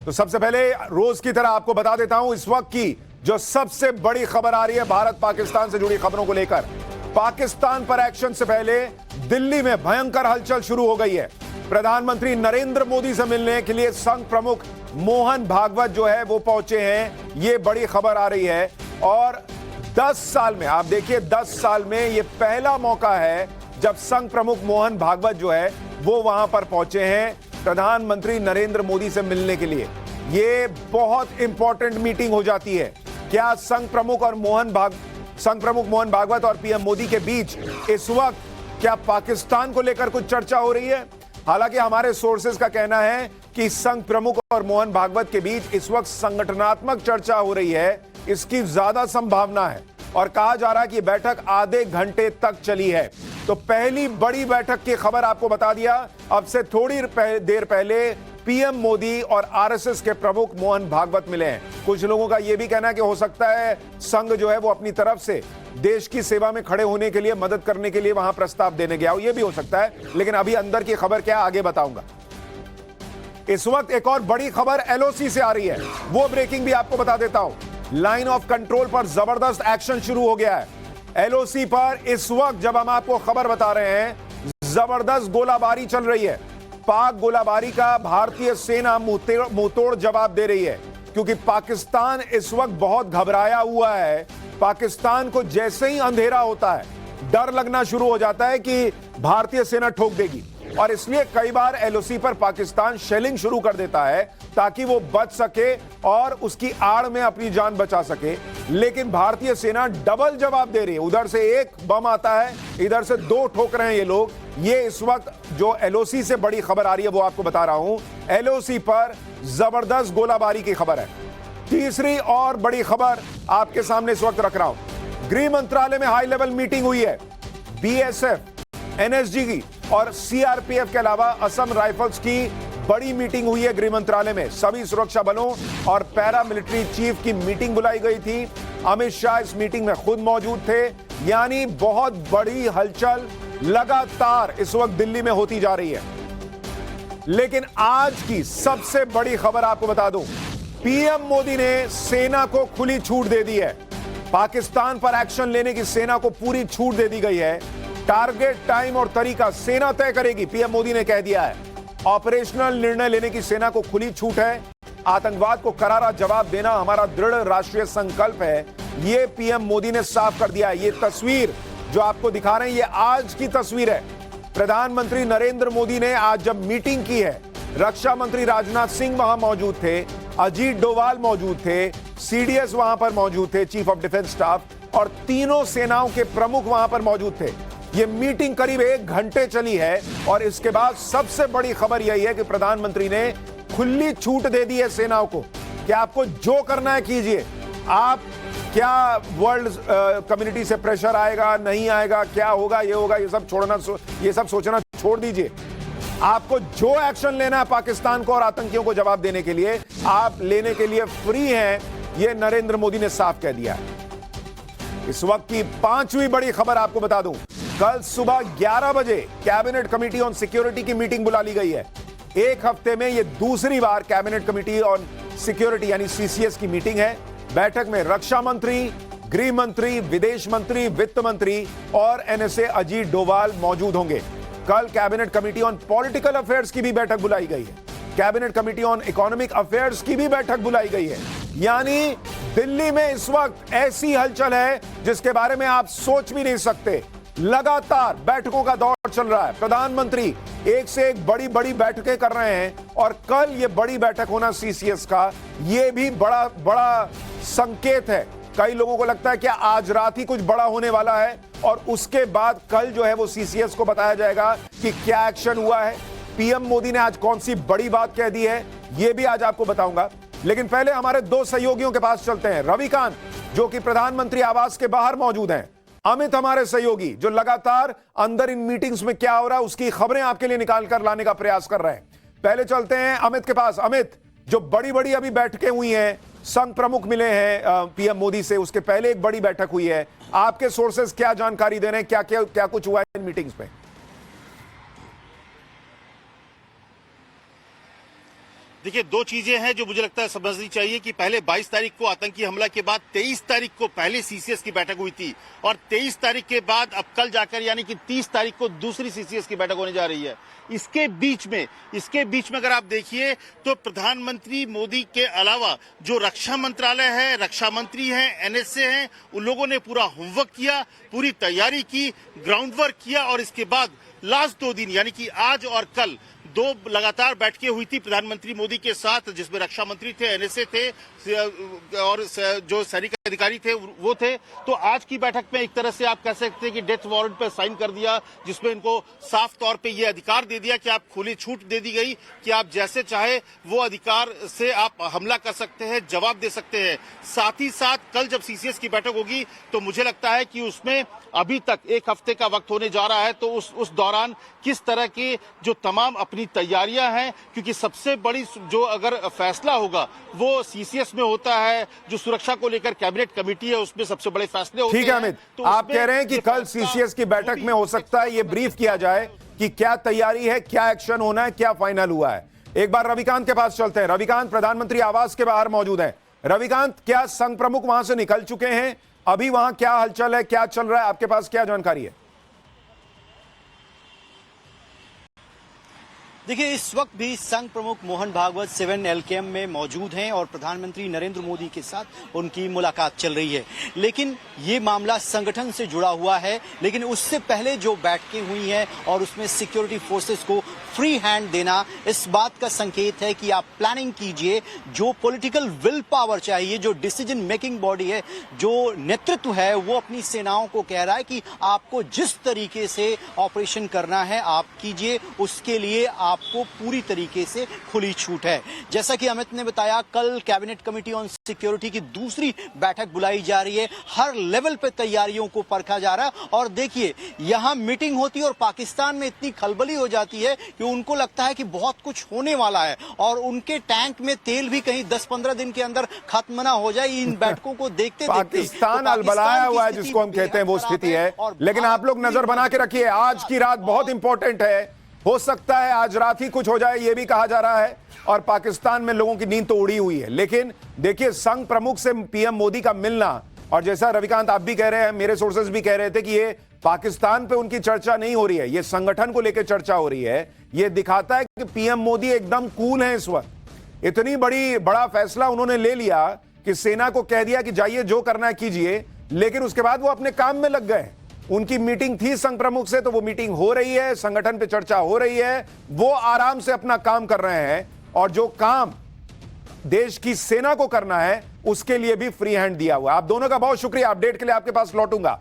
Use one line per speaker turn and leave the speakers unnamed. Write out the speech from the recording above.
तो सबसे पहले रोज की तरह आपको बता देता हूं इस वक्त की जो सबसे बड़ी खबर आ रही है भारत पाकिस्तान से जुड़ी खबरों को लेकर। पाकिस्तान पर एक्शन से पहले दिल्ली में भयंकर हलचल शुरू हो गई है। प्रधानमंत्री नरेंद्र मोदी से मिलने के लिए संघ प्रमुख मोहन भागवत जो है वो पहुंचे हैं, ये बड़ी खबर आ रही है। और 10 साल में आप देखिए 10 साल में ये पहला मौका है जब संघ प्रमुख मोहन भागवत जो है वो वहां पर पहुंचे हैं प्रधानमंत्री नरेंद्र मोदी से मिलने के लिए। ये बहुत इंपॉर्टेंट मीटिंग हो जाती है। क्या संघ प्रमुख मोहन भागवत और पीएम मोदी के बीच इस वक्त क्या पाकिस्तान को लेकर कुछ चर्चा हो रही है? हालांकि हमारे सोर्सेज का कहना है कि संघ प्रमुख और मोहन भागवत के बीच इस वक्त संगठनात्मक चर्चा हो रही है, इसकी ज्यादा संभावना है। और कहा जा रहा है कि बैठक आधे घंटे तक चली है। तो पहली बड़ी बैठक की खबर आपको बता दिया। अब से थोड़ी देर पहले पीएम मोदी और आरएसएस के प्रमुख मोहन भागवत मिले हैं। कुछ लोगों का यह भी कहना है कि हो सकता है संघ जो है वो अपनी तरफ से देश की सेवा में खड़े होने के लिए, मदद करने के लिए वहां प्रस्ताव देने गया हो, यह भी हो सकता है। लेकिन अभी अंदर की खबर क्या आगे बताऊंगा। इस वक्त एक और बड़ी खबर एलओसी से आ रही है, वो ब्रेकिंग भी आपको बता देता हूं। लाइन ऑफ कंट्रोल पर जबरदस्त एक्शन शुरू हो गया है। एलओसी पर इस वक्त जब हम आपको खबर बता रहे हैं जबरदस्त गोलाबारी चल रही है। पाक गोलाबारी का भारतीय सेना मुंहतोड़ जवाब दे रही है, क्योंकि पाकिस्तान इस वक्त बहुत घबराया हुआ है। पाकिस्तान को जैसे ही अंधेरा होता है डर लगना शुरू हो जाता है कि भारतीय सेना ठोक देगी, और इसलिए कई बार एलओसी पर पाकिस्तान शेलिंग शुरू कर देता है ताकि वो बच सके और उसकी आड़ में अपनी जान बचा सके। लेकिन भारतीय सेना डबल जवाब दे रही है। उधर से एक बम आता है, इधर से 2 ठोक रहे हैं ये लोग। ये इस वक्त जो एलओसी से बड़ी खबर आ रही है वो आपको बता रहा हूं। एलओसी पर जबरदस्त गोलाबारी की खबर है। तीसरी और बड़ी खबर आपके सामने इस वक्त रख रहा हूं। गृह मंत्रालय में हाई लेवल मीटिंग हुई है। बीएसएफ, एनएसजी की और सीआरपीएफ के अलावा असम राइफल्स की बड़ी मीटिंग हुई है गृह मंत्रालय में। सभी सुरक्षा बलों और पैरा मिलिट्री चीफ की मीटिंग बुलाई गई थी। अमित शाह इस मीटिंग में खुद मौजूद थे। यानी बहुत बड़ी हलचल लगातार इस वक्त दिल्ली में होती जा रही है। लेकिन आज की सबसे बड़ी खबर आपको बता दूं, पीएम मोदी ने सेना को खुली छूट दे दी है। पाकिस्तान पर एक्शन लेने की सेना को पूरी छूट दे दी गई है। टारगेट, टाइम और तरीका सेना तय करेगी, पीएम मोदी ने कह दिया है। ऑपरेशनल निर्णय लेने की सेना को खुली छूट है। आतंकवाद को करारा जवाब देना हमारा दृढ़ राष्ट्रीय संकल्प है, यह पीएम मोदी ने साफ कर दिया है। ये तस्वीर जो आपको दिखा रहे हैं ये आज की तस्वीर है। प्रधानमंत्री नरेंद्र मोदी ने आज जब मीटिंग की है, रक्षा मंत्री राजनाथ सिंह वहां मौजूद थे, अजीत डोवाल मौजूद थे, सीडीएस वहां पर मौजूद थे, चीफ ऑफ डिफेंस स्टाफ, और तीनों सेनाओं के प्रमुख वहां पर मौजूद थे। यह मीटिंग करीब 1 घंटे चली है। और इसके बाद सबसे बड़ी खबर यही है कि प्रधानमंत्री ने खुली छूट दे दी है सेनाओं को कि आपको जो करना है कीजिए। आप क्या वर्ल्ड कम्युनिटी से प्रेशर आएगा, नहीं आएगा, क्या होगा, ये होगा, ये सब सोचना छोड़ दीजिए। आपको जो एक्शन लेना है पाकिस्तान को और आतंकियों को जवाब देने के लिए, आप लेने के लिए फ्री हैं, यह नरेंद्र मोदी ने साफ कह दिया है। इस वक्त की 5वीं बड़ी खबर आपको बता दूं, कल सुबह 11 बजे कैबिनेट कमेटी ऑन सिक्योरिटी की मीटिंग बुला ली गई है। एक हफ्ते में यह दूसरी बार कैबिनेट कमेटी ऑन सिक्योरिटी यानी सीसीएस की मीटिंग है। बैठक में रक्षा मंत्री, गृह मंत्री, विदेश मंत्री, वित्त मंत्री और एनएसए अजीत डोवाल मौजूद होंगे। कल cabinet committee on political affairs की भी बैठक बुलाई गई है। Cabinet committee on economic affairs की भी बैठक बुलाई गई है। यानी दिल्ली में इस वक्त ऐसी हलचल है जिसके बारे में आप सोच भी नहीं सकते। लगातार बैठकों का दौर चल रहा है। प्रधानमंत्री एक से एक बड़ी बड़ी बैठकें कर रहे हैं, और कल ये बड़ी बैठक होना सीसीएस का, ये भी बड़ा बड़ा संकेत है। कई लोगों को लगता है कि आज रात ही कुछ बड़ा होने वाला है, और उसके बाद कल जो है वो सीसीएस को बताया जाएगा कि क्या एक्शन हुआ है। पीएम मोदी ने आज कौन सी बड़ी बात कह दी है, ये भी आज आपको बताऊंगा। लेकिन पहले हमारे 2 सहयोगियों के पास चलते हैं। रविकांत जो कि प्रधानमंत्री आवास के बाहर मौजूद हैं, अमित हमारे सहयोगी जो लगातार अंदर इन मीटिंग्स में क्या हो रहा है उसकी खबरें आपके लिए निकाल कर लाने का प्रयास कर रहे हैं। पहले चलते हैं अमित के पास। अमित, जो बड़ी बड़ी अभी बैठकें हुई हैं, संघ प्रमुख मिले हैं पीएम मोदी से, उसके पहले एक बड़ी बैठक हुई है, आपके सोर्सेज क्या जानकारी दे रहे हैं, क्या क्या क्या कुछ हुआ है इन मीटिंग्स में?
देखिए, दो चीजें हैं जो मुझे लगता है समझनी चाहिए कि पहले 22 तारीख को आतंकी हमला के बाद 23 तारीख को पहले सीसीएस की बैठक हुई थी और 23 तारीख के बाद अब कल जाकर यानी कि 30 तारीख को दूसरी सीसीएस की बैठक होने जा रही है। इसके बीच में अगर आप देखिए तो प्रधानमंत्री मोदी के अलावा जो रक्षा मंत्रालय है, रक्षा मंत्री हैं, एनएसए हैं, उन लोगों ने पूरा होमवर्क किया, पूरी तैयारी की, ग्राउंड वर्क किया और इसके बाद लास्ट 2 दिन यानी कि आज और कल 2 लगातार बैठकें हुई थी प्रधानमंत्री मोदी के साथ, जिसमें रक्षा मंत्री थे, एनएसए थे और जो सैनिक अधिकारी थे वो थे। तो आज की बैठक में एक तरह से आप कह सकते हैं कि डेथ वारंट पर साइन कर दिया, जिसमें इनको साफ तौर पे ये अधिकार दे दिया कि आप खुली छूट दे दी गई कि आप जैसे चाहे वो अधिकार से आप हमला कर सकते हैं, जवाब दे सकते हैं। साथ ही साथ कल जब सीसीएस की बैठक होगी तो मुझे लगता है कि उसमें अभी तक 1 हफ्ते का वक्त होने जा रहा है, तो उस दौरान किस तरह के जो तमाम अपनी तैयारियां हैं, क्योंकि सबसे बड़ी जो अगर फैसला होगा वो सीसीएस में होता है, जो सुरक्षा को लेकर कैबिनेट कमेटी है उसमें सबसे बड़े फैसले होते हैं।
ठीक है अमित, तो आप कह रहे हैं कि कल सीसीएस की बैठक में हो सकता है ये ब्रीफ किया जाए कि क्या तैयारी है, क्या एक्शन होना है, क्या फाइनल हुआ है। एक बार रविकांत के पास चलते हैं। रविकांत प्रधानमंत्री आवास के बाहर मौजूद है। रविकांत, क्या संघ प्रमुख वहां से निकल चुके हैं? अभी वहां क्या हलचल है, क्या चल रहा है, आपके पास क्या जानकारी है?
देखिए, इस वक्त भी संघ प्रमुख मोहन भागवत 7 LKM में मौजूद हैं और प्रधानमंत्री नरेंद्र मोदी के साथ उनकी मुलाकात चल रही है। लेकिन ये मामला संगठन से जुड़ा हुआ है, लेकिन उससे पहले जो बैठकें हुई हैं और उसमें सिक्योरिटी फोर्सेस को फ्री हैंड देना इस बात का संकेत है कि आप प्लानिंग कीजिए। जो पॉलिटिकल विल पावर चाहिए, जो डिसीजन मेकिंग बॉडी है, जो नेतृत्व है, वो अपनी सेनाओं को कह रहा है कि आपको जिस तरीके से ऑपरेशन करना है आप कीजिए, उसके लिए आपको पूरी तरीके से खुली छूट है। जैसा कि अमित ने बताया, कल कैबिनेट कमेटी ऑन सिक्योरिटी की दूसरी बैठक बुलाई जा रही है। हर लेवल पे तैयारियों को परखा जा रहा है और देखिए, यहां मीटिंग होती है और पाकिस्तान में इतनी खलबली हो जाती है कि उनको लगता है कि बहुत कुछ होने वाला है और उनके टैंक में तेल भी कहीं 10-15 दिन के अंदर खत्म ना हो जाए। इन बैठकों को देखते
पाकिस्तान अलबलाया हुआ है जिसको हम कहते हैं, वो स्थिति है। लेकिन आप लोग नजर बना के रखिए, आज की रात बहुत इंपॉर्टेंट है। हो सकता है आज रात ही कुछ हो जाए, ये भी कहा जा रहा है और पाकिस्तान में लोगों की नींद तो उड़ी हुई है। लेकिन देखिए, संघ प्रमुख से पीएम मोदी का मिलना, और जैसा रविकांत आप भी कह रहे हैं, मेरे सोर्सेज भी कह रहे थे कि ये पाकिस्तान पे उनकी चर्चा नहीं हो रही है, ये संगठन को लेकर चर्चा हो रही है। ये दिखाता है कि पीएम मोदी एकदम कूल हैं इस वक्त। इतनी बड़ा फैसला उन्होंने ले लिया कि सेना को कह दिया कि जाइए जो करना है कीजिए, लेकिन उसके बाद वो अपने काम में लग गए। उनकी मीटिंग थी संघ प्रमुख से, तो वो मीटिंग हो रही है, संगठन पे चर्चा हो रही है, वो आराम से अपना काम कर रहे हैं और जो काम देश की सेना को करना है उसके लिए भी फ्री हैंड दिया हुआ। आप दोनों का बहुत शुक्रिया। अपडेट के लिए आपके पास लौटूंगा।